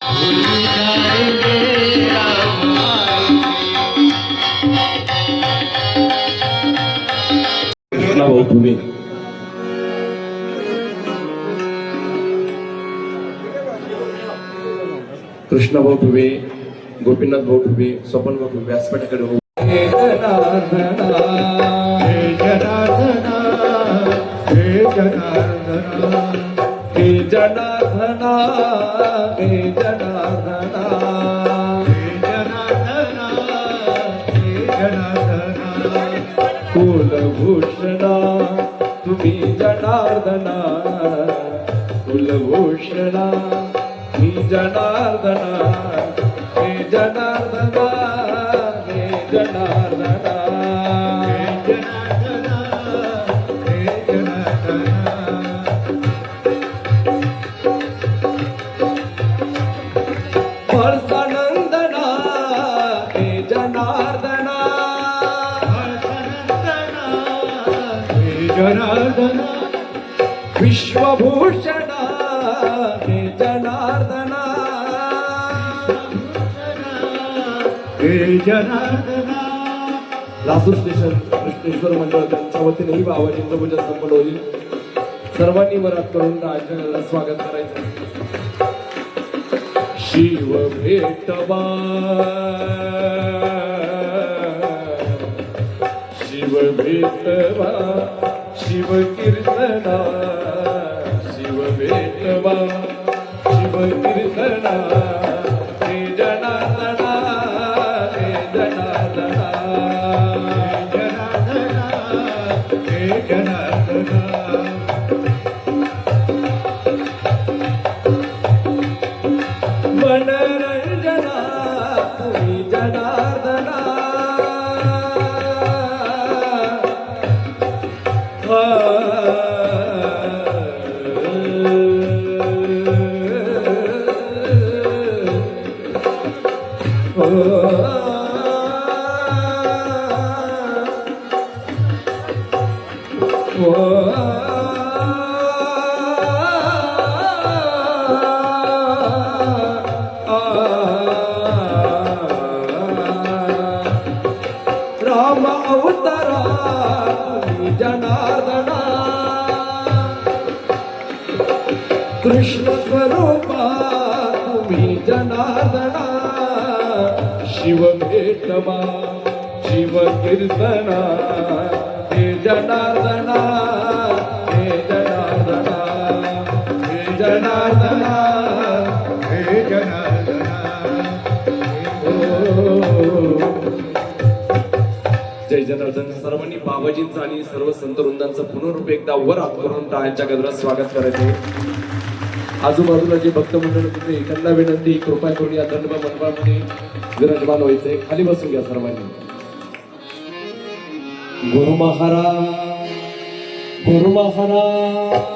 कृष्णा भाऊ तुम्ही कृष्णा भाऊ ठुबे, गोपीनाथ भाऊ ठुबे, स्वपन भाऊ ठुबे व्यासपीठाकडे हो. हे जनार्दना हे जनार्दना हे जनार्दना हे जनार्दना हे जनार्दना हे जनार्दना हे जनार्दना कुलभूषणा तुम्ही जनार्दना कुलभूषणा ही जनार्दना हे जनार्दना हे जनार्दना हे जनार्दना हे जनार्दना हर्षनंदना हे जनार्दना हर्षनंदना हे जनार्दना विश्वभूषणा हे जनार्दना हे जनार्दना. लासूर स्टेशन कृष्णेश्वर मंडळ त्यांच्या वतीनेही बाबाजींचं पूजन संपन्न होईल. सर्वांनी वरात करून राजाला स्वागत करायचं. शिव भेटवा शिव भेटवा शिव कीर्तना शिव भेटवा शिव कीर्तना हे जनार्दना हे जनार्दना हे जनार्दना हे जनार्दना मनरंजना तुम्ही जनार्दना राम अवतारा तुम्ही जनार्दना कृष्ण स्वरूपा तुम्ही जनार्दना शिव भेटवा शिव कीर्तना हे जनार्दना हे जनार्दना हे जनार्दना हे जनार्दना जय जनार्दन. सर्वांनी बाबाजींचं आणि सर्व संत वृंदांचं पुनरुप एकदा वर हात करून टाळ्यांच्या गजरात स्वागत करायचे. आजूबाजूला जे भक्त मंडळ होते एखादा विनंती कृपा करून या दंड मंडळामध्ये विराजमान व्हायचे. खाली बसून घ्या सर्वांनी. गुरु महाराज गुरु महाराज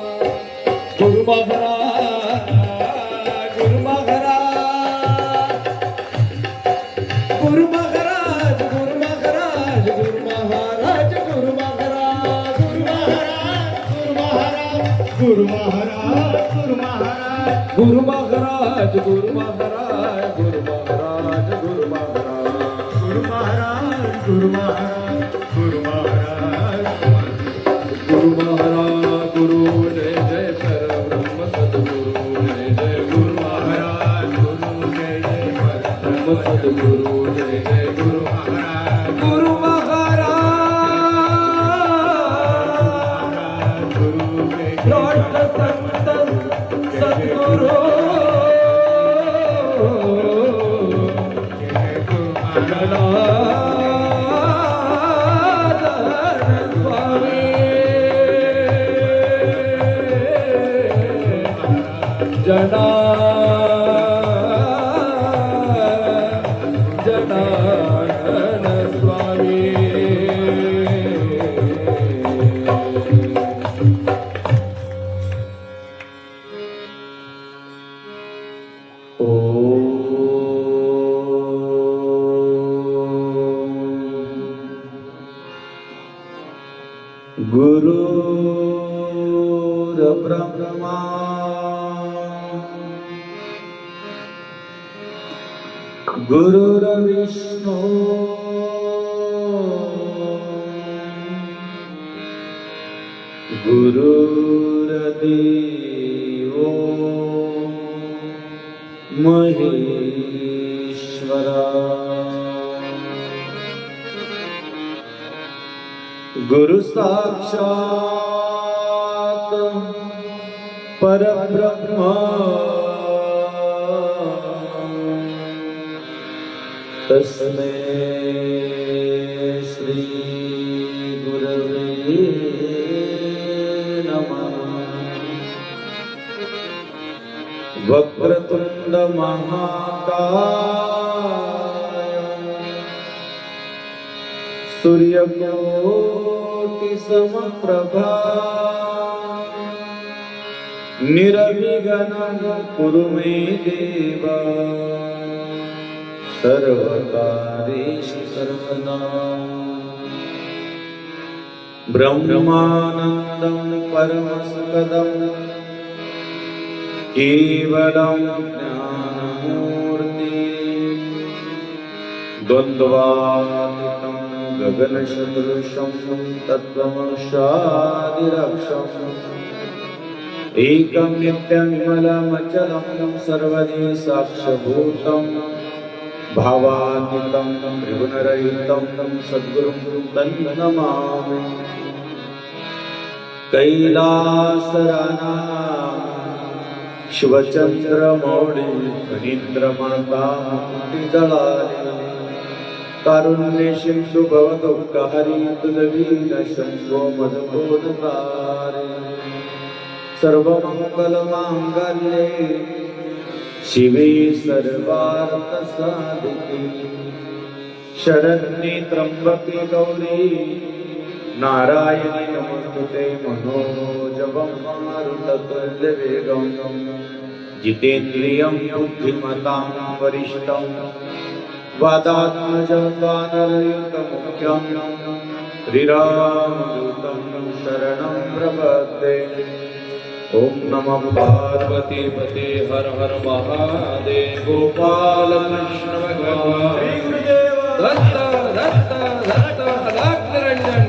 गुरु महाराज गुरु महाराज गुरु महाराज गुरु महाराज गुरु महाराज गुरु महाराज गुरु महाराज गुरु महाराज गुरु महाराज गुरु महाराज गुरु महाराज गुरु महाराज गुरु महाराज गुरु महाराज गुरु महाराज गुरु महाराज गुरु महाराज गुरु जय जय परब्रह्म सद्गुरु जय जय गुरु महाराज गुरु जय जय परब्रह्म सद्गुरु जय जय गुरु महाराज गुरु महाराज गुरु लॉर्ड संत सद्गुरु जनार्दन स्वामी ओ गुरुर्ब्रह्मा गुरुर्विष्णू गुरुर्देवो महेश्वरा गुरु साक्षात परब्रह्म तस्मै श्री गुरवे नमः। वक्रतुंड महाकाय सूर्यकोटि समप्रभा निर्विघ्नं कुरु मे देव सर्वकार्येषु सर्वदा। ब्रह्मानन्दं परमसुखदं केवलं ज्ञानमूर्ति द्वन्द्वातीतं गगनसदृशं तत्त्वमक्षादिरक्षम् एकं नित्यविमलमचलं सर्वदि साक्षभूतं भावातीतं त्रिगुणरहितं सद्गुरुं तन्नमामि। कैलासरानां शिवचन्द्रमौळि फणीन्द्रमणकामुक्तिदलानि कारुण्यसिन्धु भवदुःखहरि तुदवीनशम्भो मदबोधकारि सर्वमङ्गलमाङ्गल्ये शिवे सर्वार्थसाधिके शरण्ये त्र्यम्बके गौरी नारायणी नमोस्तुते मनोजवं मारुततुल्यवेगं जितेन्द्रियं बुद्धिमतां वरिष्ठं वादात्मजं वानरयुतमुख्यं श्रीरामदूतं शरणं प्रपद्ये। ओम नमः पार्वती पते हर हर महादेव। गोपाल कृष्ण भगवान दत्त दत्त दत्त अलक्ष्मण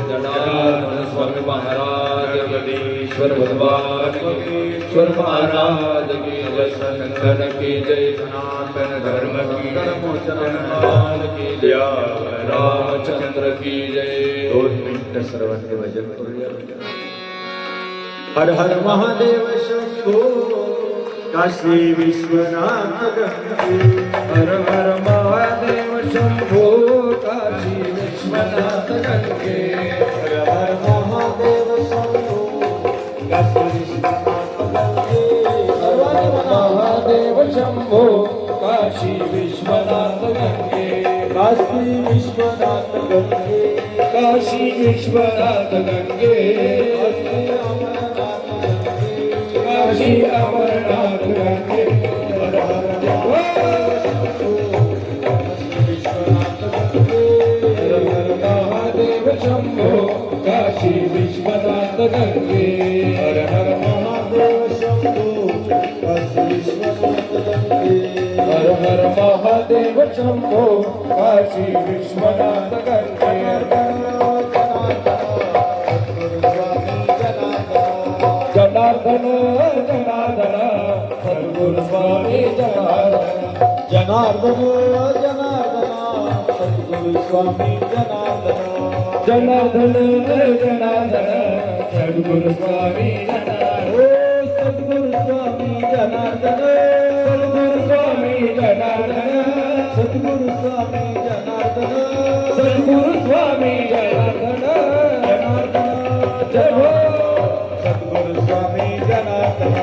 जनार्दन स्वामी महाराज ईश्वर भगवान ईश्वर महाराज की जय। संगठन की जय। सनातन धर्म की धर्मोचन की जय। रामचंद्र की जय। 2 मिनिट सर्वांनी भजन करूया। हर हर महादेव शंभो काशी विश्वनाथ गंगे। हर हर महादेव शंभो काशी विश्वनाथ गंगे। हर हर महादेव शंभो काशी विश्वनाथ गंगे। हर हर महादेव शंभो काशी विश्वनाथ गंगे। काशी विश्वनाथ गंगे। काशी विश्वनाथ गंगे। काशी अमरनाथ गंगे। हर हर विश्वनाथ गंगे। हर हर महादेव शंभो काशी विश्वनाथ गंगे। हर हर महादेव शंभो काशी विश्वनाथ गंगे। हर हर महादेव शंभो काशी विश्वनाथ गंगे। जनार्दन जनार्दन सद्गुरु स्वामी जनार्दन। जनार्दन जनार्दन सद्गुरु स्वामी जनार्दन। जनार्दन जनार्दन सद्गुरु स्वामी जनार्दन। सद्गुरु स्वामी जनार्दन। सद्गुरु स्वामी जनार्दन। सद्गुरु स्वामी जनार्दन। सद्गुरु स्वामी जनार्दन। जनार्दन जय हो सद्गुरु स्वामी जनार्दन।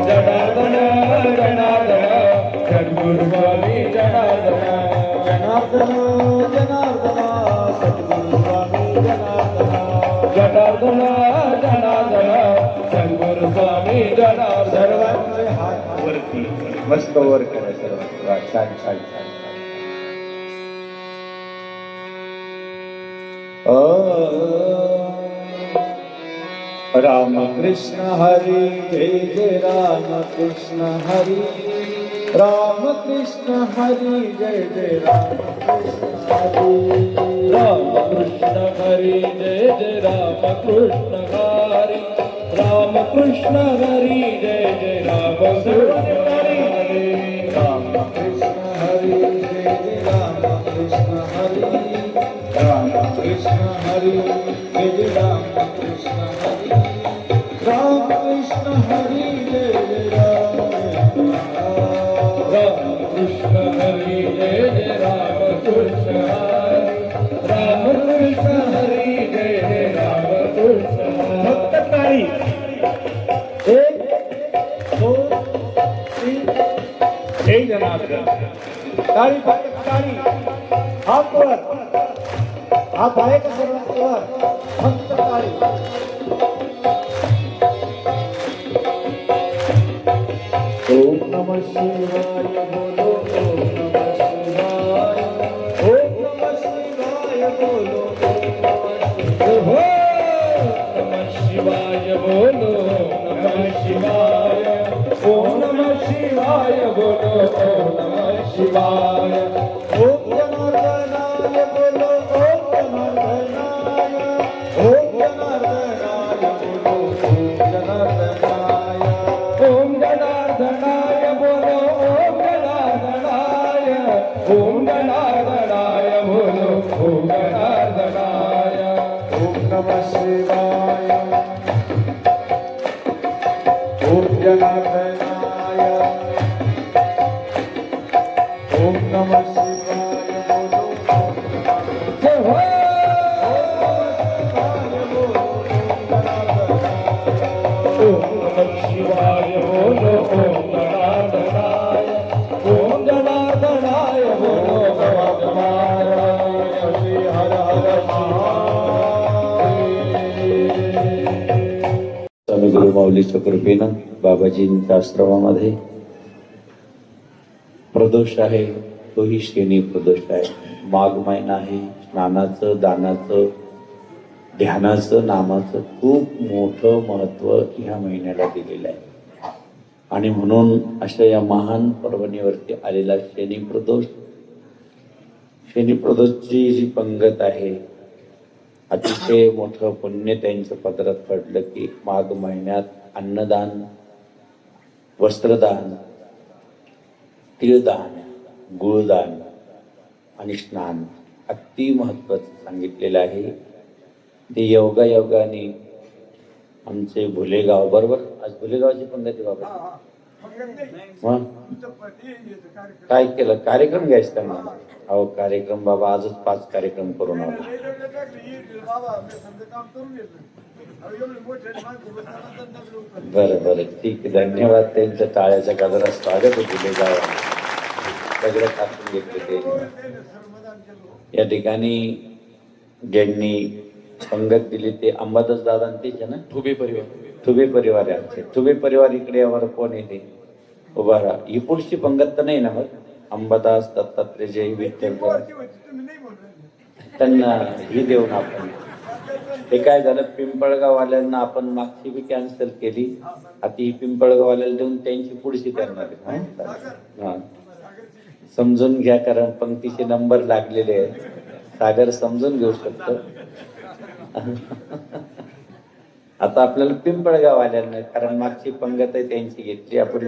जनार्दन जनार्दन सद्गुरु स्वामी जनार्दन। जनार्दन जनार्दन सद्गुरु स्वामी जनार्दन। जनार्दन जनार्दन सद्गुरु स्वामी जनार्दन। सर्वांचे हात वरती मस्त वर करा सर्वांचे। छान छान छान। राम कृष्ण हरी जय जय राम कृष्ण हरी। राम कृष्ण हरी जय जय राम कृष्ण हरी राम कृष्ण हरी जय जय राम कृष्ण हरी राम कृष्ण हरी जय जय राम कृष्ण हरी राम कृष्ण हरी जय जय राम कृष्ण हरी राम कृष्ण हरी जय जय राम कृष्ण हरी राम कृष्ण हरी जय जय राम राम कृष्ण हरी जय जय राम कृष्ण हरी राम कृष्ण हरी जय जय राम कृष्ण फक्त टाळी एक दोन तीन जय जनार्दन टाळी फक्त टाळी हात वर हात आहे का सर्वांवर फक्त टाळी ओम नमः शिवाय बोलो ओम नमः शिवाय ओम नमः शिवाय बोलो ओम नमः शिवाय बोलो नमः शिवाय ओम नमः शिवाय बोलो ओम नमः शिवाय ओम जनार्दनाय बोलो ओम जनार्दनाय ओम जनार्दनाय बोलो ओम जनार्दनाय ओम जनार्दनाय बोलो ओम जनार्दनाय ओम जनार्दनाय बोलो ओम जनार्दनाय ओम नमः शिवाय ओम जनार्दनाय ओम नमः शिवाय बोलो जय हो ओम नमः शिवाय बोलो ओम जनार्दनाय ओम जनार्दनाय बोलो ओम जनार्दनाय श्री हर हर स्वामी गुरु माऊलीच्या कृपेनं बाबाजींच्या आश्रमामध्ये प्रदोष आहे, तोही शनी प्रदोष आहे. माघ महिना आहे. स्नानाचं, दानाचं, ध्यानाचं, नामाचं खूप मोठं महत्व ह्या महिन्याला दिलेलं आहे. आणि म्हणून अशा या महान पर्वणीवरती आलेला शनी प्रदोषची जी पंगत आहे, अतिशय मोठं पुण्य त्यांच्या पदरात पडलं की माघ महिन्यात अन्नदान, वस्त्रदान, तिळदान, गुळदान आणि स्नान अति महत्वाचं सांगितलेलं आहे. ते योगायोगाने आमचे भुलेगाव बरोबर आज भुलेगावची पंगती बाबा मग काय केलं कार्यक्रम घ्यायचं त्यांना. अहो कार्यक्रम बाबा आजच 5 कार्यक्रम करून आलो. बरं बरं ठीक आहे धन्यवाद. त्यांच्या टाळ्याच्या गजरात स्वागत होते सगळं टाकून घेतले ते. या ठिकाणी ज्यांनी पंगत दिली ते अंबादास दादा तेच आहे ना. ठुबे परिवार ठुबे परिवार आहे आमचे. ठुबे परिवार इकडे यावर कोण येते उभा राहा. ही पुढची पंगत तर नाही ना मग अंबादास दत्तात्रय जय विठ्ठल त्यांना ही देऊन आपण ते काय झालं पिंपळगाववाल्यांना आपण मागची बी कॅन्सल केली. आता ही पिंपळगाववाल्याला देऊन त्यांची पुढची करणार आहे. हा समजून घ्या कारण पंक्तीचे नंबर लागलेले आहेत. सागर समजून घेऊ शकतो. आता आपल्याला पिंपळगाववाल्यांना कारण मागची पंगत आहे त्यांची घेतली आपण.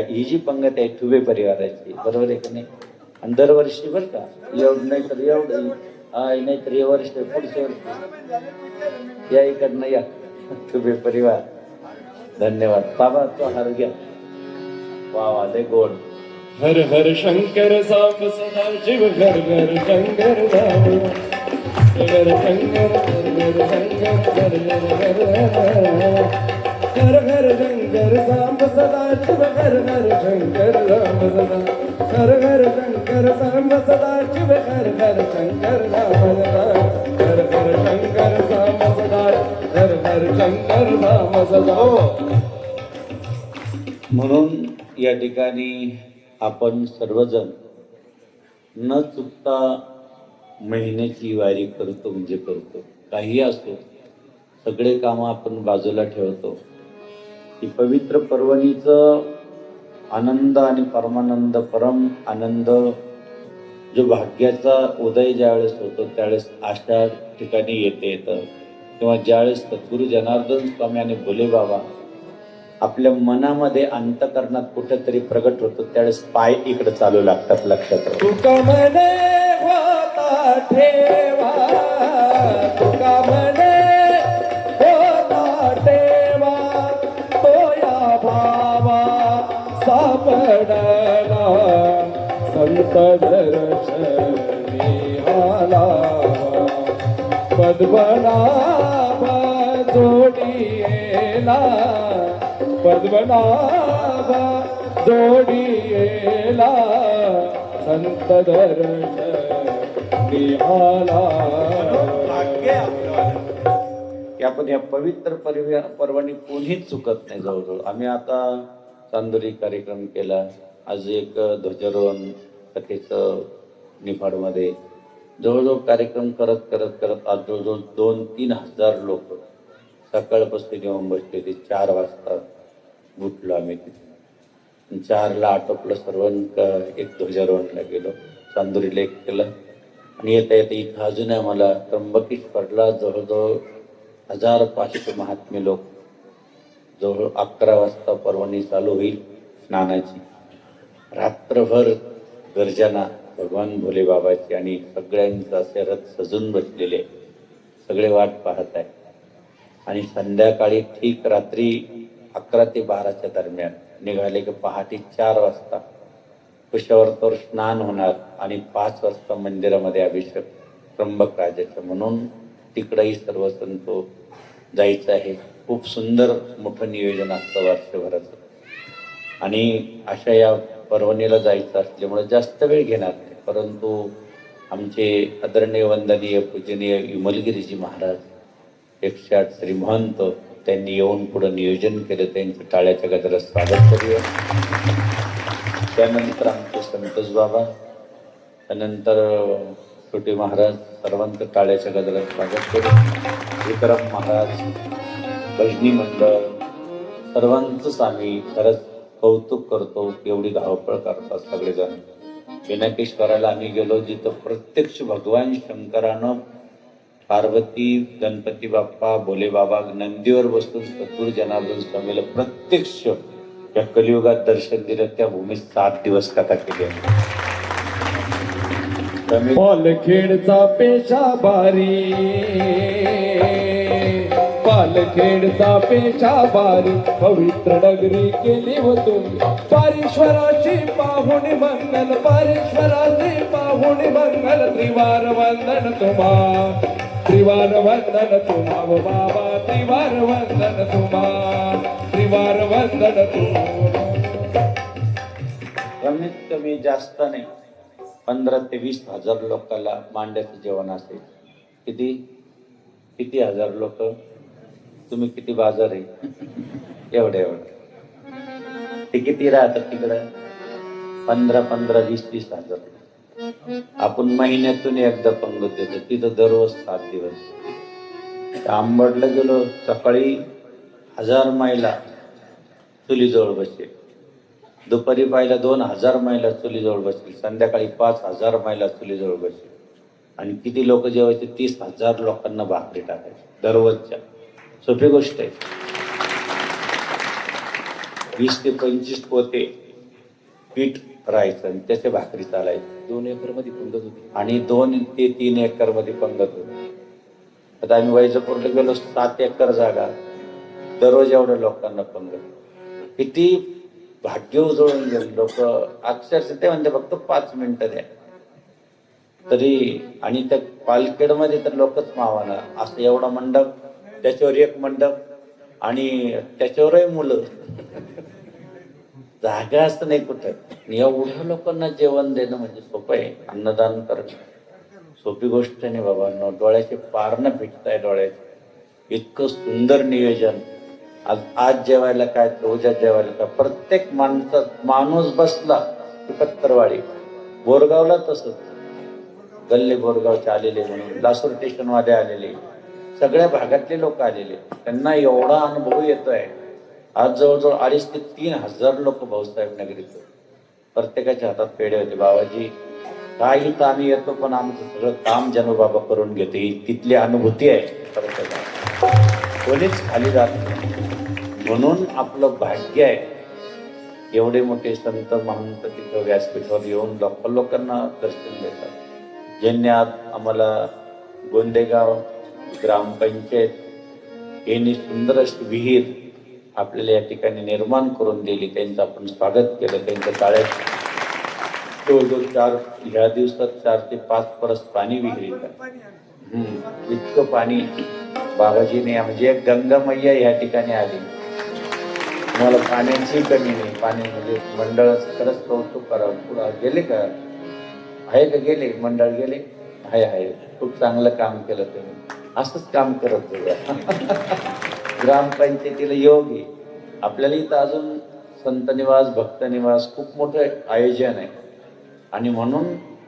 ही जी पंगत आहे ठुबे परिवाराची बरोबर आहे का नाही. आणि दरवर्षी बरं का एवढं नाही तर एवढं नाही तर हे वर्ष पुढच्या वर्षी या इकडनं या ठुबे परिवार. धन्यवाद बाबा तो हार घ्या. वा वा लय गोड. हर हर शंकर साप सदा शिव घर घर शंकर राम घर शंकर घर शंकर घर घर शंकर साप सदा शिव घर घर शंकर राम सदा घर घर शंकर साप सदा शिव घर घर शंकर राम सदा घर घर शंकर साप सदा घर घर शंकर राम सदा. म्हणून या ठिकाणी आपण सर्वजण न चुकता महिन्याची वारी करतो म्हणजे करतो. काही असो सगळे कामं आपण बाजूला ठेवतो. ही पवित्र पर्वणीचं आनंद आणि परमानंद, परम आनंद जो भाग्याचा उदय ज्यावेळेस होतो त्यावेळेस अशा ठिकाणी येतं किंवा ज्यावेळेस सद्गुरू जनार्दन स्वामी आणि भोले बाबा आपल्या मनामध्ये अंतकरणात कुठेतरी प्रगट होतो त्यावेळेस पाय इकडे चालू लागतात. लक्षात राहू. तुका म्हणे होता ठेवा, तुका म्हणे होता ठेवा, तो या भावा सापडला संत दर्शनी आला. पद्मनाभ जोडीला, पद्मनाभ जोडीला, संत दर्शनी आला. की आपण या पवित्र पर्वानी कोणीच चुकत नाही. जवळजवळ आम्ही आता चांदोरी कार्यक्रम केला. आज एक ध्वजारोहण कथेचं निफाडमध्ये जवळजवळ कार्यक्रम करत करत करत आज जवळजवळ 2-3 हजार लोक सकाळपासून येऊन बसले. ते 4 वाजता उठलो आम्ही तिथे. 4ला आटोपलं सर्व. एक ध्वजारोहणला गेलो, चांदोरीला एक केलं आणि येता येता इथं अजून आम्हाला त्र्यंबकेश्वरला जवळजवळ 1500 महात्मे लोक. जवळ 11 वाजता पर्वणी चालू होईल स्नानाची. रात्रभर गर्जना भगवान भोले बाबाची आणि सगळ्यांचा असे रथ सजून बसलेले, सगळे वाट पाहत आहे. आणि संध्याकाळी ठीक रात्री 11 ते 12च्या दरम्यान निघाले की पहाटे 4 वाजता कुशावर्तावर स्नान होणार आणि 5 वाजता मंदिरामध्ये अभिषेक त्र्यंबक राजाचं. म्हणून तिकडंही सर्व संत जायचं आहे. खूप सुंदर मोठं नियोजन असतं वर्षभराचं. आणि अशा या पर्वणीला जायचं असल्यामुळे जास्त वेळ घेणार नाही. परंतु आमचे आदरणीय वंदनीय पूजनीय विमलगिरीजी महाराज 108 श्री महंत त्यांनी येऊन पुढं नियोजन केलं. त्यांच्या टाळ्याच्या गजरात स्वागत करूया. त्यानंतर आमचे संतोष बाबा, त्यानंतर छोटे महाराज, सर्वांचं टाळ्याच्या गजरात स्वागत करू. विक्रम महाराज, भजनी मंडळ, सर्वांचंच आम्ही खरंच कौतुक करतो. एवढी धावपळ करतात सगळेजण. पिनाकेश्वराला आम्ही गेलो जिथं प्रत्यक्ष भगवान शंकरानं पार्वती, गणपती बाप्पा, भोले बाबा नंदीवर बसून सद्गुरू जनार्दन स्वामीला प्रत्यक्ष या कलियुगात दर्शन दिलं. त्या भूमीत 7 दिवस कथा केली. पालखेडचा पेशा बारी, पालखेडचा पेशा बारी, पवित्र नगरी केली हो तुम्ही. पारेश्वराची पाहुणी मंगल, पारेश्वराची पाहुणी मंगल. त्रिवार वंदन तुम्हा, त्रिवार वंदन तुम्हा व बाबा, त्रिवार वंदन तुम्हा, त्रिवार वंदन तुम्हा. कमीत कमी जास्त नाही 15 ते 20 हजार लोकांना मांड्याचं जेवण असेल. किती किती हजार लोक? तुम्ही किती बाजार आहे? एवढे ते किती राहतात तिकडं? 15, 20 हजार. आपण महिन्यातून एकदा पंगत देतो. तिथं दररोज 7 दिवस. आंबडला गेलो, सकाळी 1000 महिला चुलीजवळ बसले. दुपारी पाहिला 2000 महिला चुलीजवळ बसली. संध्याकाळी 5000 महिला चुलीजवळ बसली. आणि किती लोक जेवायचे? 30,000 लोकांना भाकरी टाकायची दररोजच्या. सोपी गोष्ट आहे. 20 ते 25 पोते पीठ राहायचं आणि त्याचे भाकरी चालायची. 2 एकरमध्ये पंगत होती आणि 2 ते 3 एकर मध्ये पंगत होती. आता आम्ही वैजापूरला गेलो, 7 एकर जागा, दररोज एवढ्या लोकांना पंगत. किती भाग्य उजळून गेले लोक. अक्षरशः ते म्हणते फक्त 5 मिनिटं द्या तरी. आणि त्या पालखेडमध्ये तर लोकच मावाना. असं एवढा मंडप, त्याच्यावर एक मंडप आणि त्याच्यावरही मुलं. जागा असं नाही कुठं. एवढ्या लोकांना जेवण देणं म्हणजे सोपं आहे. अन्नदान करणं सोपी गोष्ट नाही बाबा. डोळ्याचे पारणं भेटताय डोळ्याचे. इतकं सुंदर नियोजन. आज जेवायला काय, उद्या जेवायला काय. प्रत्येक माणूस बसला की पत्तरवाडी. बोरगावला तसंच. गल्ले बोरगावचे आलेले म्हणून, लासूर स्टेशनवाले आलेले, सगळ्या भागातले लोक आलेले. त्यांना एवढा अनुभव येतोय आज जवळजवळ 2,500 ते 3,000 लोक भाऊसाहेब नगरीत. प्रत्येकाच्या हातात पेढे होते. बाबाजी काही तर आम्ही येतो पण आमचं सगळं काम जनोबाबा करून घेते. ही तिथली अनुभूती आहे प्रत्येकाला. कोणीच खाली जात नाही. म्हणून आपलं भाग्य आहे एवढे मोठे संत महंत तिथं व्यासपीठावर येऊन लोकांना दर्शन देतात. ज्यांनी आज आम्हाला गोंदेगाव ग्रामपंचायत यांनी सुंदर अशी विहीर आपल्याला या ठिकाणी निर्माण करून दिली, त्यांचं आपण स्वागत केलं. त्यांच्या टाळ्यात जवळजवळ ह्या दिवसात 4 ते 5 परस पाणी विहिरीत. इतकं पाणी बाबाजीने म्हणजे गंगा मैया या ठिकाणी आली. मला पाण्याची कमी नाही. पाणी म्हणजे मंडळाचं खरंच कौतुक करावं. पुढं गेले का आहे का गेले मंडळ गेले आहे. खूप चांगलं काम केलं तुम्ही. असंच काम करत जाऊया. ग्रामपंचायतीला योग आहे. आपल्याला इथं अजून संत निवास भक्त निवास खूप मोठं आयोजन आहे आणि म्हणून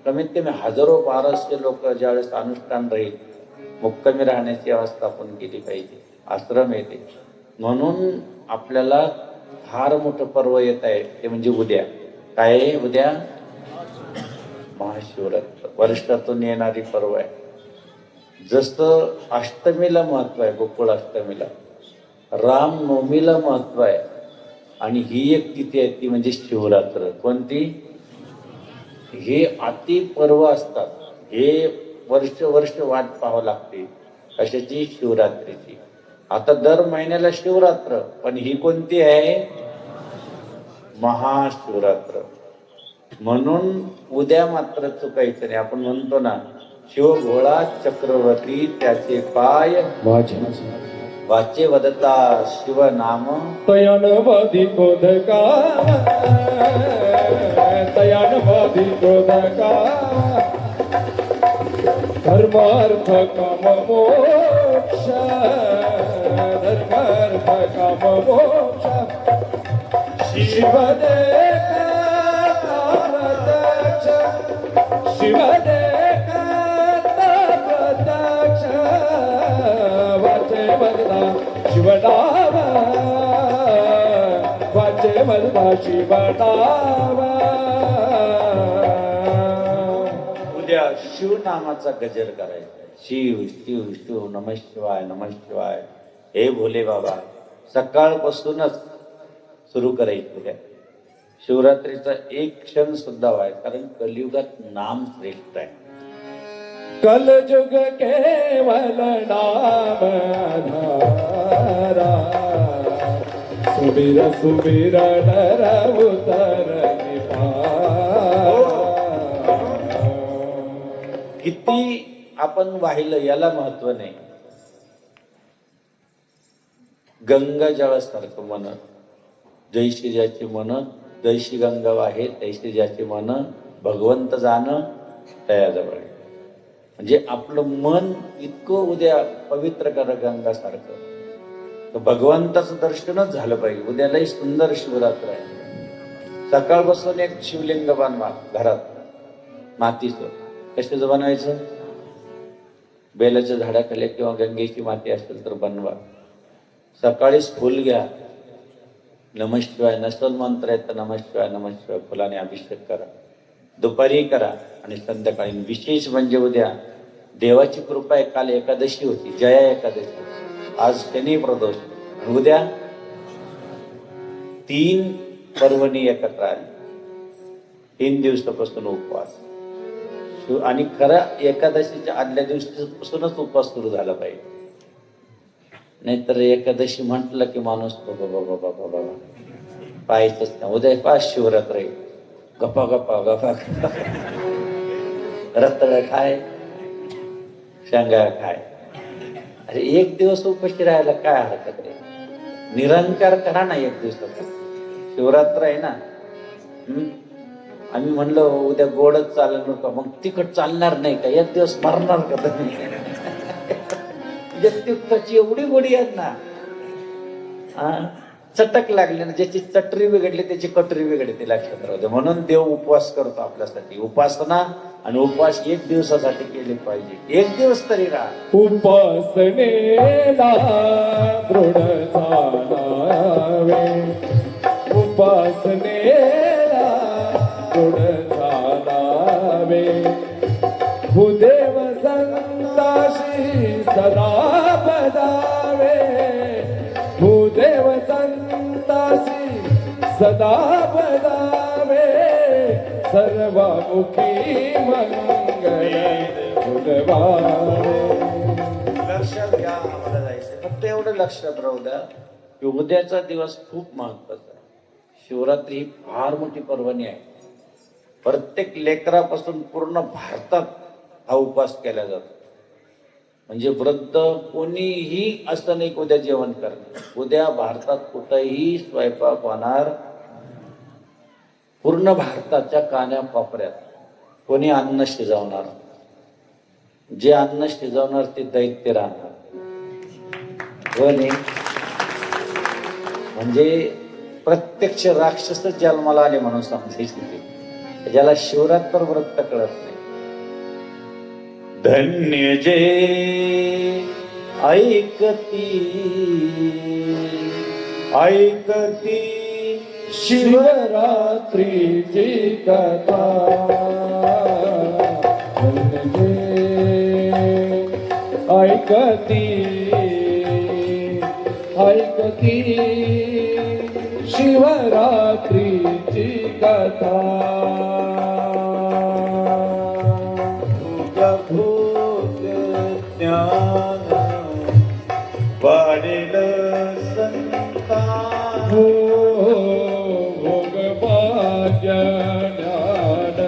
कमीत कमी 1000-1200 लोक ज्यावेळेस अनुष्ठान राहील मुक्कामी राहण्याची व्यवस्था आपण केली पाहिजे. आश्रम येते म्हणून आपल्याला फार मोठं पर्व येत आहे ते म्हणजे उद्या. काय आहे उद्या? महाशिवरात्र. वर्षातून येणारी पर्व आहे. जसं अष्टमीला महत्व आहे, गोकुळ अष्टमीला, रामनवमीला महत्व आहे आणि ही एक तिथी आहे ती म्हणजे शिवरात्र. कोणती? हे अति पर्व असतात. हे वर्ष वाट पाहावं लागते. कशाची? शिवरात्रीची. आता दर महिन्याला शिवरात्र, पण ही कोणती आहे? महाशिवरात्र. म्हणून उद्या मात्र चुकायचं नाही. आपण म्हणतो ना, शिव भोळा चक्रवर्ती त्याचे पाय वाचे वदता शिव नाम तयानवादी कोदका तयानवादी कोदका धर्मार्थ काम मोक्ष धर्मार्थ काम मोक्ष शिवदेव प्रत्यक्ष शिवदेव प्रत्यक्ष वाचे वदता शिवनाम वाचे वदता शिवनाम. उद्या शिवनामाचा गजर करायचा. शिव शिव शिव नमः शिवाय नमः शिवाय. हे भोले बाबा सकाळपासूनच सुरू करायचं उद्या. शिवरात्रीचा एक क्षण सुद्धा व्हाय, कारण कलियुगात नाम श्रेष्ठ आहे. कलयुग केवल नाम धारा सुबीर सुबीर नर उतर किती आपण वाहिलं याला महत्व नाही. गंगा जळासारखं मन, जैशी ज्याची मन जैशी गंगा वाहे तैशी ज्याची मन भगवंत जाणं तयाजवळ आहे. म्हणजे आपलं मन इतकं उद्या पवित्र करा गंगासारखं, तर भगवंताचं दर्शनच झालं पाहिजे. उद्यालाही सुंदर शिवरात्र आहे. सकाळपासून एक शिवलिंग बनवा घरात मातीचं. कशाचं बनवायचं? बेलाच्या झाडाखाली किंवा गंगेची माती असेल तर बनवा. सकाळीच फुल घ्या, नमः शिवाय नसल मंत्र आहे तर नमः शिवाय फुलाने अभिषेक करा. दुपारी करा आणि संध्याकाळी. विशेष म्हणजे उद्या देवाची कृपा आहे. काल एकादशी होती, जया एकादशी. आज शनी प्रदोष. उद्या 3 पर्वणी एकत्र आली. 3 दिवसापासून उपवास. आणि खरा एकादशीच्या आदल्या दिवशीपासूनच उपवास सुरू झाला पाहिजे. नाहीतर एकादशी म्हटलं की माणूस बाबा पाहायचंच ना. उद्या पाच शिवरात्र आहे. गप्पा गप्पा गप्पा रत्तळ खाय शेंगा खाय. अरे एक दिवस उपाशी राहायला काय हरकत आहे? निरंकार करा ना एक दिवसाचा. शिवरात्र आहे ना. आम्ही म्हणलं उद्या गोडच चाललं नका, मग तिखट चालणार नाही का? एक दिवस मरणार का तुम्ही? तिखटाची एवढी गोडी आहेत ना. चटक लागली ना, ज्याची चटरी बिघडली त्याची कटरी बिघडते, लक्षात राहू दे. म्हणून देव उपवास करतो आपल्यासाठी. उपासना आणि उपवास 1 दिवसासाठी केले पाहिजे. 1 दिवस तरी राहा. उपासनेला दृढ चालावे, उपासनेला दृढ चालावे, भूदेव संताशी सदा बदावे, भूदेव संताशी सदा बदावे, सर्वमुखी मंगल उद्भवावे. लक्षात घ्या, आम्हाला जायचं फक्त एवढं लक्षात राहू द्या की उद्याचा दिवस खूप महत्वाचा आहे. शिवरात्री ही फार मोठी पर्वणी आहे. प्रत्येक लेकरापासून पूर्ण भारतात हा उपवास केला जातो. म्हणजे वृद्ध कोणीही असं नाही उद्या जेवण करणार. उद्या भारतात कुठंही स्वयंपाक होणार. पूर्ण भारताच्या कान्याकोपऱ्यात कोणी अन्न शिजवणार. जे अन्न शिजवणार ते दैत्य राहणार. हो नाही? म्हणजे प्रत्यक्ष राक्षस जन्माला आले म्हणून समजायचे ते. ज्याला शिवरात्र व्रत कळत नाही. धन्य जे ऐकती ऐकती शिवरात्रीची कथा, म्हणजे ऐकती ऐकती शिवरात्रीची कथा. भूत ज्ञान वाढेल संतान, हो भोग भाग्य ज्ञान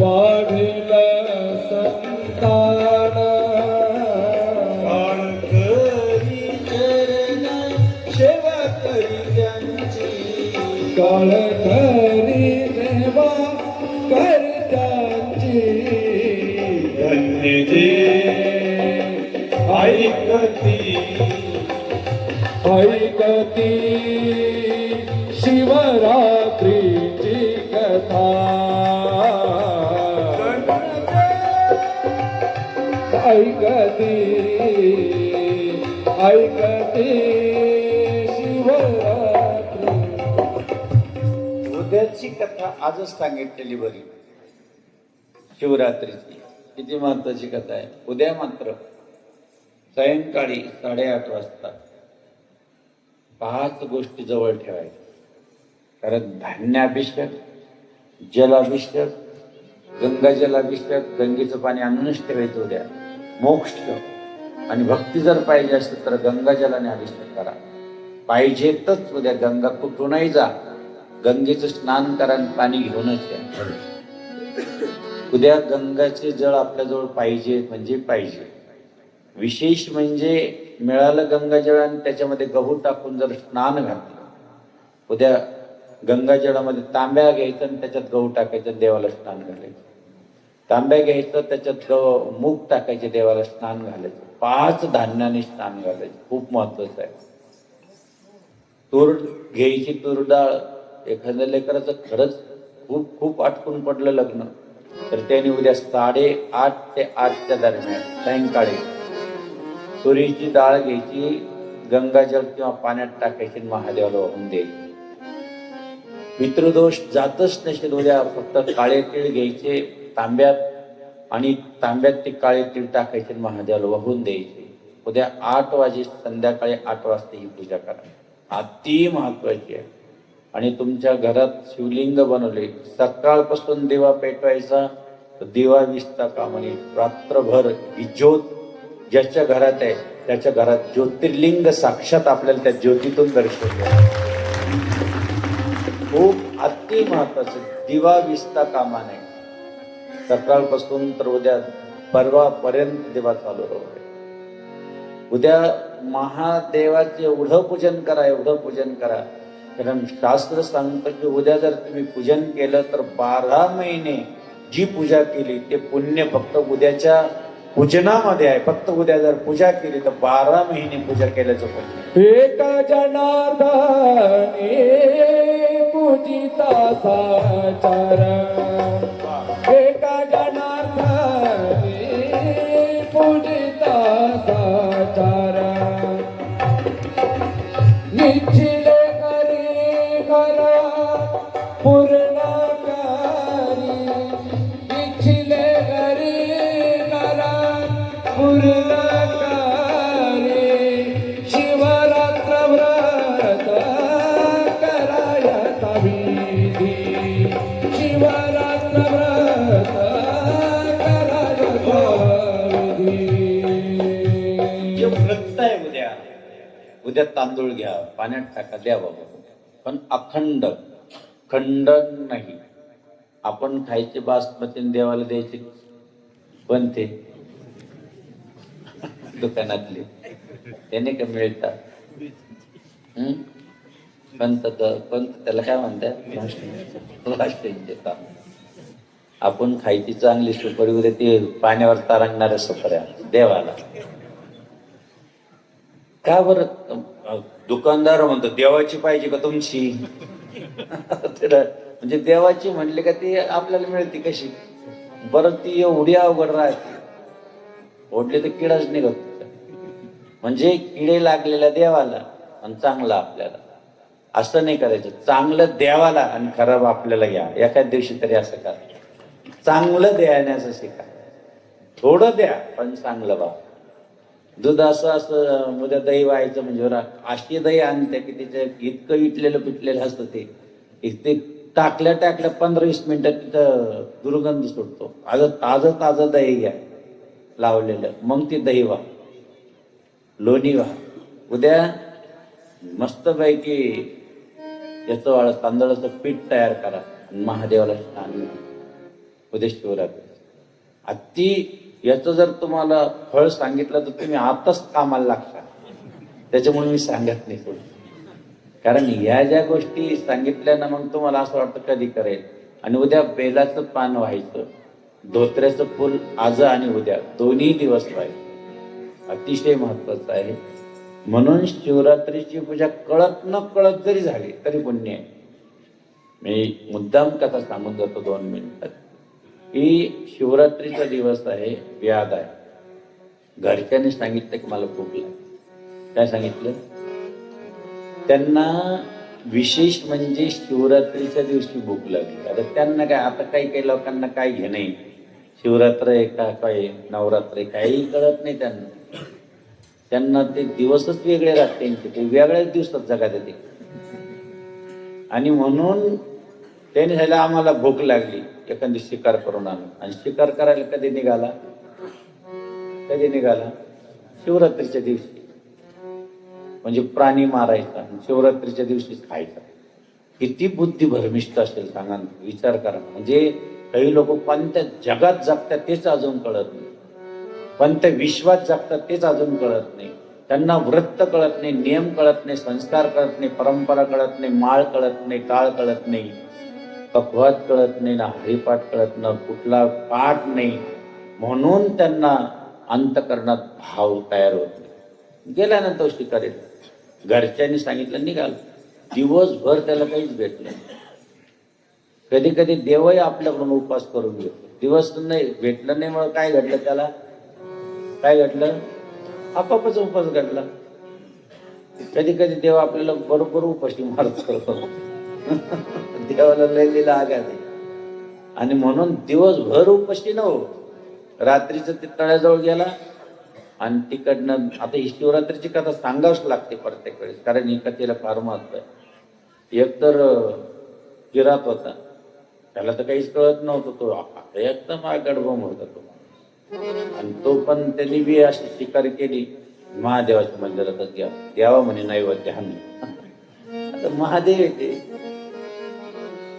वाढील संतान. काळकरी चरण सेवा करी त्यांची, काळ करी सेवा करत्यांची. धन्य जे ऐकती ऐकती शिवरात्रीची कथा. ऐकती ऐकती शिवरात्री. उद्याची कथा आजच सांगितलेली बरी. शिवरात्रीची किती महत्वाची कथा आहे. उद्या मात्र सायंकाळी 8:30 वाजता 5 गोष्टी जवळ ठेवायच्या. कारण धान्याभिषेक, जलाभिषेक, गंगाजलाभिषेक, गंगेचं पाणी आणूनच ठेवायचं उद्या. मोक्ष आणि भक्ती जर पाहिजे असेल तर गंगाजलाने अभिषेक करा. पाहिजेतच उद्या गंगा कुठूनही जा, गंगेचं स्नान करा आणि पाणी घेऊनच या. उद्या गंगाचे जळ आपल्याजवळ पाहिजे म्हणजे पाहिजे. विशेष म्हणजे मिळालं गंगाजळ आणि त्याच्यामध्ये गहू टाकून जर स्नान घातलं. उद्या गंगाजळामध्ये तांब्या घ्यायचं आणि त्याच्यात गहू टाकायचं, देवाला स्नान घालायचं. तांब्या घ्यायचं, त्याच्यात मूग टाकायचे, देवाला स्नान घालायचं. 5 धान्याने स्नान घालायचं. खूप महत्वाचं आहे. तूर घ्यायची, तूर डाळ. एखाद्या लेकराचं खरंच खूप खूप आटकून पडलं लग्न, तर त्याने उद्या 8:30 ते 8च्या दरम्यान सायंकाळी तुरीची डाळ घ्यायची, गंगाजल किंवा पाण्यात टाकायची, महादेवाला वाहून द्यायची. पितृदोष जातच नसेल उद्या फक्त काळे तीळ घ्यायचे तांब्यात आणि तांब्यात ते काळे तीळ टाकायचे, महादेवाला वाहून द्यायचे. उद्या 8 वाजे, संध्याकाळी 8 वाजता ही पूजा करा. अति महत्वाची आहे. आणि तुमच्या घरात शिवलिंग बनवले, सकाळपासून दिवा पेटवायचा, तर दिवा विसता कामा नये. रात्रभर ही ज्योत ज्याच्या घरात आहे त्याच्या घरात ज्योतिर्लिंग साक्षात आपल्याला त्या ज्योतीतून दर्शवतो. खूप अति महत्वाचं, दिवा विसता कामा नये. सकाळपासून तर उद्या परवापर्यंत दिवा चालू राहू दे. उद्या महादेवाचे एवढं पूजन करा, एवढं पूजन करा. कारण शास्त्र सांगतं की उद्या जर तुम्ही पूजन केलं तर 12 महिने जी पूजा केली ते पुण्य फक्त उद्याच्या पूजनामध्ये आहे. फक्त उद्या जर पूजा केली तर 12 महिने पूजा केल्याचं पुण्य. एक जनार्दने पूजिता साचार, एक जनार्दने पूजिता साचार, इच्छिले करी करा पूर्ण करी, इच्छिले करी करा पूर्ण करी, शिवरात्र व्रत करायचा विधी, शिवरात्र व्रत करायचा विधी. जे व्रत आहे उद्या तांदूळ घ्या, पाण्यात टाका, द्या बाबा, पण अखंड, खंडन नाही. आपण खायचे बासमती देवाला द्यायचे पण ते दुकानातले त्याने का मिळतात. पंत त्याला काय म्हणतात, राष्ट्रीय तांदूळ. आपण खायची चांगली सुपारी, उद्या ते पाण्यावर तरंगणाऱ्या सुपाऱ्या देवाला. का बरं दुकानदार म्हणतो देवाची पाहिजे का तुमची? म्हणजे देवाची म्हणले का ती आपल्याला मिळते कशी? बरं ती एवढी अवघड राहते, ओढले तर किडाच निघत. म्हणजे किडे लागलेल्या देवाला आणि चांगलं आपल्याला. असं नाही करायचं, चांगलं देवाला आणि खराब आपल्याला घ्या. एखाद दिवशी तरी असं करा, चांगलं देण्याचं शिका. थोडं द्या पण चांगलं बा. दूध असं उद्या दही व्हायचं म्हणजे अशी दही आणते की तिच्या इतकं इटलेलं पिटलेलं असतं ते टाकल्या 15-20 मिनिटात तिथं दुर्गंध सुटतो. ताजं दही घ्या लावलेलं, मग ती दही व्हा, लोणी व्हा. उद्या मस्तपैकी याचं तांदळाचं पीठ तयार करा, महादेवाला छान उद्या शिवरात्री. अति याचं जर तुम्हाला फळ सांगितलं तर तुम्ही आताच कामाला लागता. त्याच्यामुळे मी सांगत नाही पुढे, कारण या ज्या गोष्टी सांगितल्या मग तुम्हाला असं वाटतं कधी करेल. आणि उद्या बेलाचं पान व्हायचं, धोत्र्याचं फुल आज आणि उद्या दोन्ही दिवस व्हायचं, अतिशय महत्वाचं आहे. म्हणून शिवरात्रीची पूजा कळत न कळत जरी झाली तरी पुण्य आहे. मी मुद्दाम कथा सांगून जातो 2 मिनिटात की शिवरात्रीचा दिवस आहे, व्याध आहे. घरच्यांनी सांगितलं की मला भूक लागली. काय सांगितलं त्यांना? विशेष म्हणजे शिवरात्रीच्या दिवशी भूक लागली. आता त्यांना काय, आता काही लोकांना काय घेणे, शिवरात्र आहे का काय नवरात्र आहे काही कळत नाही त्यांना. त्यांना ते दिवसच वेगळे राहते, ते वेगळ्याच दिवसात जगात येते. आणि म्हणून त्याने झालं आम्हाला भूक लागली, एखादी शिकार करून आणू. आणि शिकार करायला कधी निघाला? शिवरात्रीच्या दिवशी. म्हणजे प्राणी मारायचा, शिवरात्रीच्या दिवशीच खायचा. किती बुद्धी भरमिष्ठ असेल सांगा, विचार करा. म्हणजे काही लोक कोणत्या जगात जगतात तेच अजून कळत नाही, कोणत्या विश्वात जगतात तेच अजून कळत नाही. त्यांना व्रत कळत नाही, नियम कळत नाही, संस्कार कळत नाही, परंपरा कळत नाही, माळ कळत नाही, टाळ कळत नाही, अपवाद कळत नाही, ना हरिपाठ कळत नाही, कुठला पाठ नाही. म्हणून त्यांना अंतकरणात भाव तयार होत नाही. गेल्यानंतर शिकारेल, घरच्यांनी सांगितलं निघाल, दिवसभर त्याला काहीच भेटलं. कधी कधी देवही आपल्याकडून उपवास करून घेतो, दिवस नाही भेटलं नाही. मग काय घडलं त्याला? काय घडलं? आपापच उपवास घडला. कधी कधी देव आपल्याला बरोबर उपाशी मारतो. देवाला लयलेला आघात आहे. आणि म्हणून दिवसभर उपाशी न हो, रात्रीचं ते तळ्याजवळ गेला आणि तिकडनं. आता ही शिवरात्रीची कथा सांगावच लागते प्रत्येक वेळेस, कारण ही कथेला फार महत्व आहे. एक तर किरात होता, त्याला तर काहीच कळत नव्हतं, तो एकदम गडबम होता तो. आणि तो पण त्यांनी बी अशी शिकार केली, महादेवाच्या मंदिरातच घ्या, द्यावा म्हणे नैवेद्य हाणून. आता महादेव येते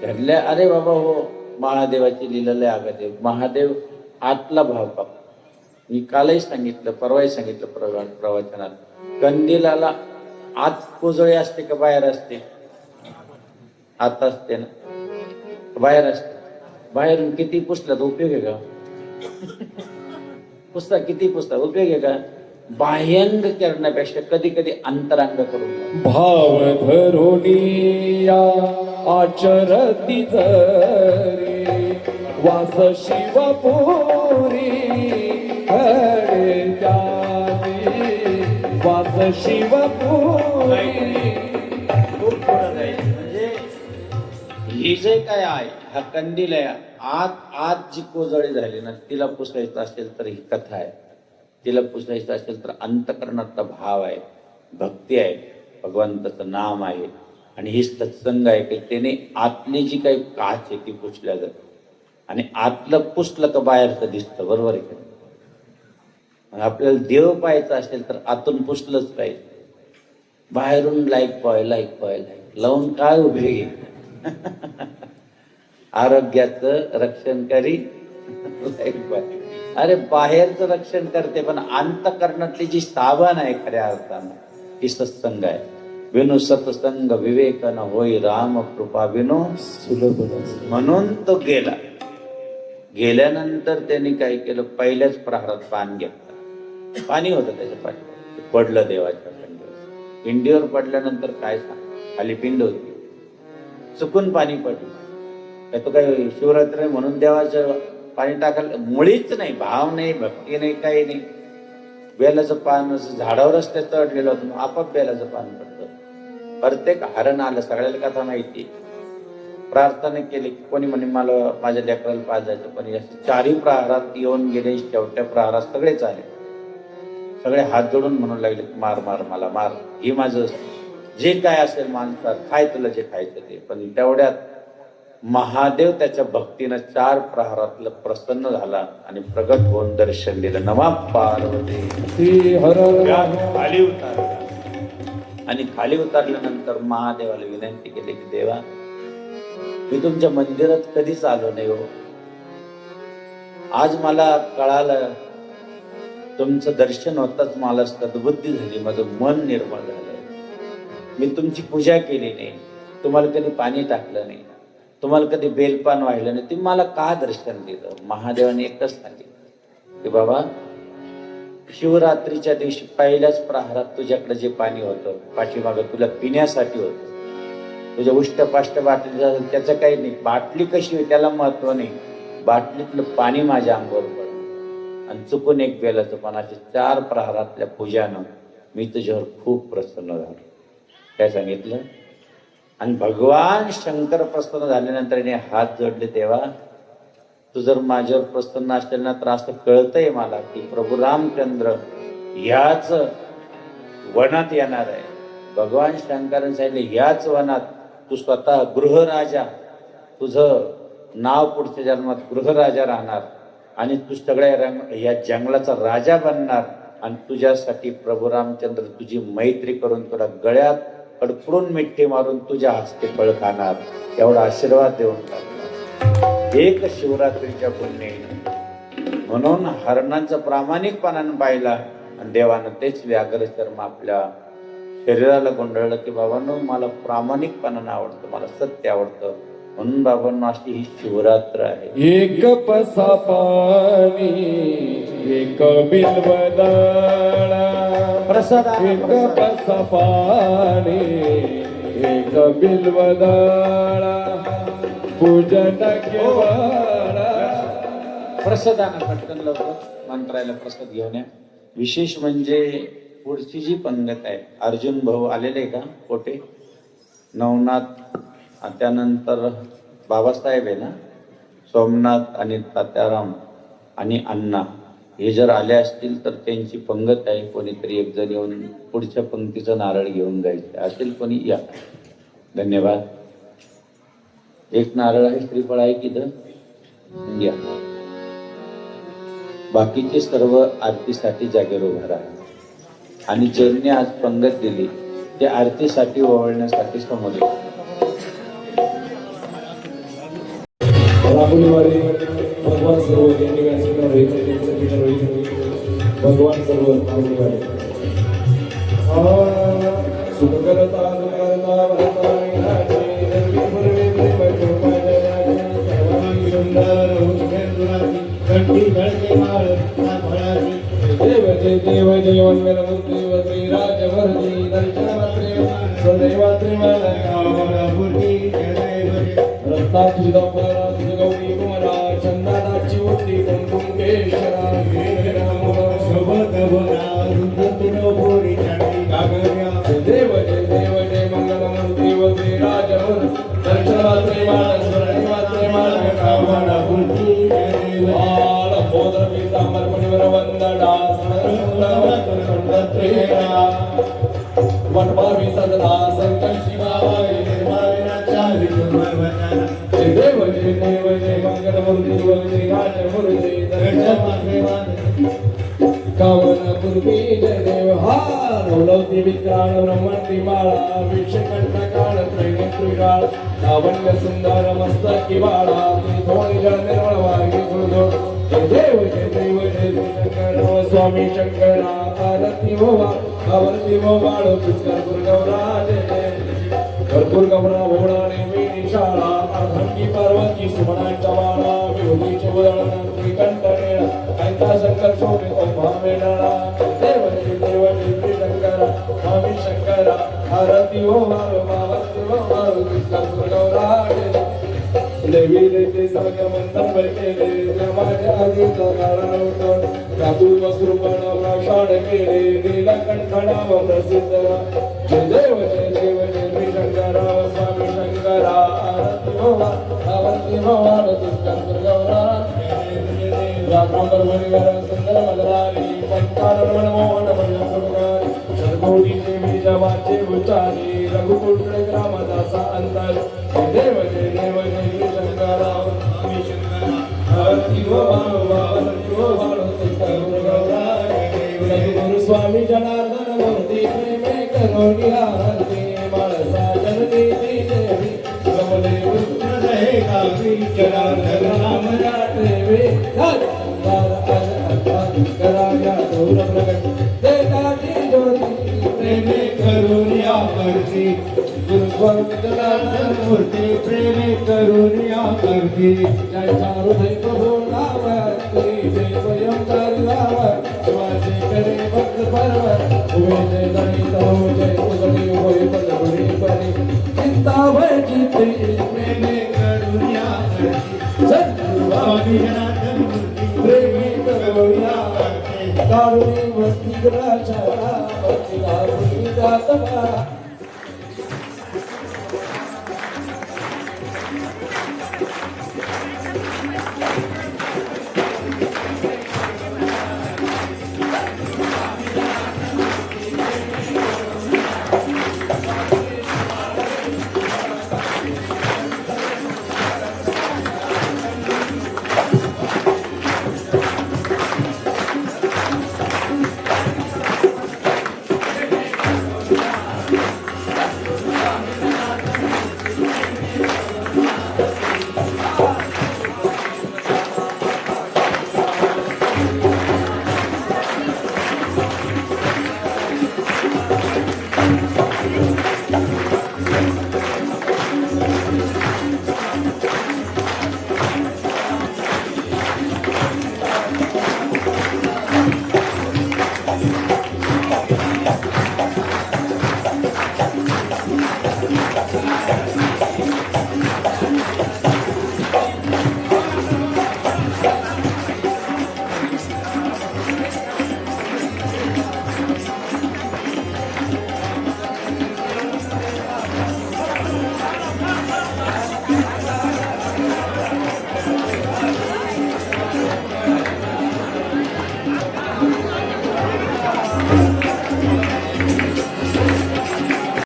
घडल्या, अरे बाबा हो, महादेवाची लीला लय आघात आहे. महादेव आतला भाव पाहतो. मी कालही सांगितलं, परवाही सांगितलं प्रवचनात, कंदिलाला आत कोजळे असते का बाहेर असते? आत असते ना, बाहेर असते. बाहेरून किती पुसलं तर उपयोग आहे का? पुस्तक किती पुस्तक उपयोग आहे का? बाह्यंग करण्यापेक्षा कधी कधी अंतरांग करून बघ. भाव धरुनिया आचरती जरी वास शिवपुरी हरे त्यासी वास शिवपुरी. खूप पुढं जायचं. म्हणजे ही जे काय आहे हा कंदील आहे, आत जी कोजळी झाली ना तिला पुसायचं असेल तर ही कथा आहे, तिला पुसायचं असेल तर अंतकरणातला भाव आहे, भक्ती आहे, भगवंताचं नाम आहे आणि ही सत्संग आहे की त्याने आतली जी काही काच आहे ती पुसल्या जाते. आणि आतलं पुसलं तर बाहेरचं दिसतं, बरोबर आहे का? मग आपल्याला देव पाहायचं असेल तर आतून पुसलंच पाहिजे. बाहेरून लाईक लावून काय उपयोगी? आरोग्याचं रक्षण करी अरे बाहेरचं रक्षण करते पण अंतकरणातली जी साबण आहे खऱ्या अर्थानं ती सत्संग आहे. विनु सत्संग विवेक न होई राम कृपा विनो सुलभ म्हणून तो गेला. गेल्यानंतर त्यांनी काय केलं, पहिल्याच प्रहारात पान घेतलं. पाणी होतं त्याच्या पाठी, पडलं देवाच्या पिंडीवर. पिंडीवर पडल्यानंतर काय सांग, खाली पिंड होती, चुकून पाणी पडलं. काय तो काय शिवरात्री म्हणून देवाचं पाणी टाकायला मुळीच नाही, भाव नाही, भक्ती नाही, काही नाही. बेलाचं पान झाडावरच ते चढलेलं होतं, आपाप बेलाचं पान पडतं. प्रत्येक हरण आलं, सगळ्याला कथा माहिती. प्रार्थना केली कोणी म्हणे मला माझ्या लेकराला पाजायचं, पण या चारही प्रहारात येऊन गेले. शेवटच्या प्रहारात सगळेच आले, सगळे हात जोडून म्हणू लागले मार मार मला मार, ही माझं जे काय असेल मानतात, खाय तुला जे खायचं ते. पण तेवढ्यात महादेव त्याच्या भक्तीनं 4 प्रहारातलं प्रसन्न झाला आणि प्रगट होऊन दर्शन दिलं. नमा पार्वती श्री हर खाली उतारला. आणि खाली उतरल्यानंतर महादेवाला विनंती केली की देवा मी तुमच्या मंदिरात कधीच आलो नाही हो, आज मला कळालं तुमचं दर्शन होताच मला सद्बुद्धी झाली, माझं मन निर्मळ झालं. मी तुमची पूजा केली नाही, तुम्हाला कधी पाणी टाकलं नाही, तुम्हाला कधी बेलपान वाहिलं नाही, तुम्ही मला का दर्शन दिलं? महादेवाने एकच सांगितलं की बाबा शिवरात्रीच्या दिवशी पहिल्याच प्रहारात तुझ्याकडे जे पाणी होतं पाठीमागं तुला पिण्यासाठी होतं, तुझ्या उष्टपाष्ट बाटली त्याचं काही नाही, बाटली कशी होती त्याला महत्व नाही, बाटलीतलं पाणी माझ्या अंगावर पडलं आणि चुकून एक बेलाचं पानाचे 4 प्रहारातल्या पूजानं मी तुझ्यावर खूप प्रसन्न झालो. काय सांगितलं? आणि भगवान शंकर प्रसन्न झाल्यानंतर याने हात जोडले, तेव्हा तू जर माझ्यावर प्रसन्न असेल ना तर असं कळतंय मला की प्रभू रामचंद्र याच वनात येणार आहे. भगवान शंकरांनी सांगितले याच वनात तू स्वतः गृहराजा, तुझं नाव पुढच्या जन्मात गृहराजा राहणार आणि तू सगळ्या या जंगलाचा राजा बनणार आणि तुझ्यासाठी प्रभू रामचंद्र तुझी मैत्री करून तुला गळ्यात कडकडून मिठी मारून तुझ्या हस्ते फळ खाणार, एवढा आशीर्वाद देऊन टाकला. एक शिवरात्रीच्या पुण्य म्हणून हरणांचं प्रामाणिकपणानं पाहिला आणि देवानं तेच व्याघ्र चर्म आपल्या शरीराला गुंडळलं की बाबांनो मला प्रामाणिकपणानं आवडतं, मला सत्य आवडतं. म्हणून बाबांनो अशी ही शिवरात्र आहे. एक पसा पाणी एक बिलवदळा प्रसाद एक पसा पाणी एक बिलवदळा पूजन केवळा. प्रसादानं पटकन लवकर मंत्रायला प्रसाद घेऊन या. विशेष म्हणजे पुढची जी पंगत आहे अर्जुन भाऊ आलेले का पोटे, नवनाथ, त्यानंतर बाबासाहेब आहे ना, सोमनाथ आणि तात्याराम आणि अण्णा हे जर आले असतील तर त्यांची पंगत आहे. कोणीतरी एक जण येऊन पुढच्या पंक्तीचं नारळ घेऊन जायचं असेल कोणी या. धन्यवाद. एक नारळ आहे, श्रीफळ आहे की तर या. बाकीचे सर्व आरतीसाठी जागेवर उभा राहा आणि ज्यांनी आज पंगत दिली ते आरतीसाठी ओवाळण्यासाठी समोर येतात. राहुलवारी भगवान सर्व भगवान सर्व राहुलवारी सुख करता सुंदर देव जय मंगलमूर्ती वज्री राजवर्धी दर्शनमात्रे सदैवात्रे कामनापूर्ती जय देव रत्नाची दंपरा गौरी कुमारा चंदाची मूर्ती कुंकुमेश्वरा शोभतभरापुरी चंडी गागर्या देव जय मंगलमूर्ती वज्री राजवर्धी दर्शनमात्रे स्मरणमात्रे कामनापूर्ती जय देव बोधर पीतांबर मुनिवर वंदना वटभावी सदना संकल्पी भावाई निर्माणाचार्य कुमारवंदना जय देव जय मंगलमूर्ती वज्री राजवर्धी दर्शनमात्रे कामना पूर्वी जय देव हा नवलौती विक्राण ब्रह्मंती माळा विक्षकंठ काळ त्रैनेत्री काळ लावण्य सुंदर मस्तकी बाळा थोडी जळ निर्मळ वागी फुलझोड जय देव जय शंकर स्वामी शंकरा आरती भोवा आवर्ती भोवाळ पुष्कर गौरा जय जय भरपूर गमना भोवळा नेमी शाळा अर्धंगी पार्वती सुमनांच्या बाळा विभूतीचे उदळण श्रीकंठ नेळा ऐका शंकर शोभित भामेळा देव जय शंकरा स्वामी शंकरा आरती हो मारो मावती हो मारो पुष्कर गौरा देवी देते सगळ्या मंत्र बैठेले माझ्या आधीच कारण होतं त्यातून वस्त्रुपण प्राशाण केले नीलकंठ नाव प्रसिद्ध जय देव जय शंकरा स्वामी शंकरा आरती हो आरती हो आरती शंकर गौरा रामांबर मुनिवर सुंदर मदरारी पंचानन मनमोहन मनसुगारी शरगोडी देवी जवाचे उच्चारी रघुकुंड ग्रामदासा अंतर जय देव जय शंकरा स्वामी शंकरा आरती हो आरती हो आरती शंकर गौरा सद्गुरु स्वामी जनार्दन मूर्ती प्रेमे करोनी आरती माळसा जननी देवी कमले हृदय कावी जनार्दन राम राठवे कराया गौर प्रगट देताची ज्योती प्रेमे करुणिया करती गुरु स्वामी जनार्दन मूर्ती प्रेमे करुणिया करती जय हृदय प्रभू नावती जय स्वयं कार्याव शिवाचे करे भक्त पर्व उभे जय दणी तहो जय उगडी होय पदबडी परी चिंता भय चिते प्रेमे करुणिया करती सद्गुरु स्वामी जनार्दन मूर्ती प्रेमी करुणा कारुणी वस्ती ग्राचा भक्ती दारुणी दातवा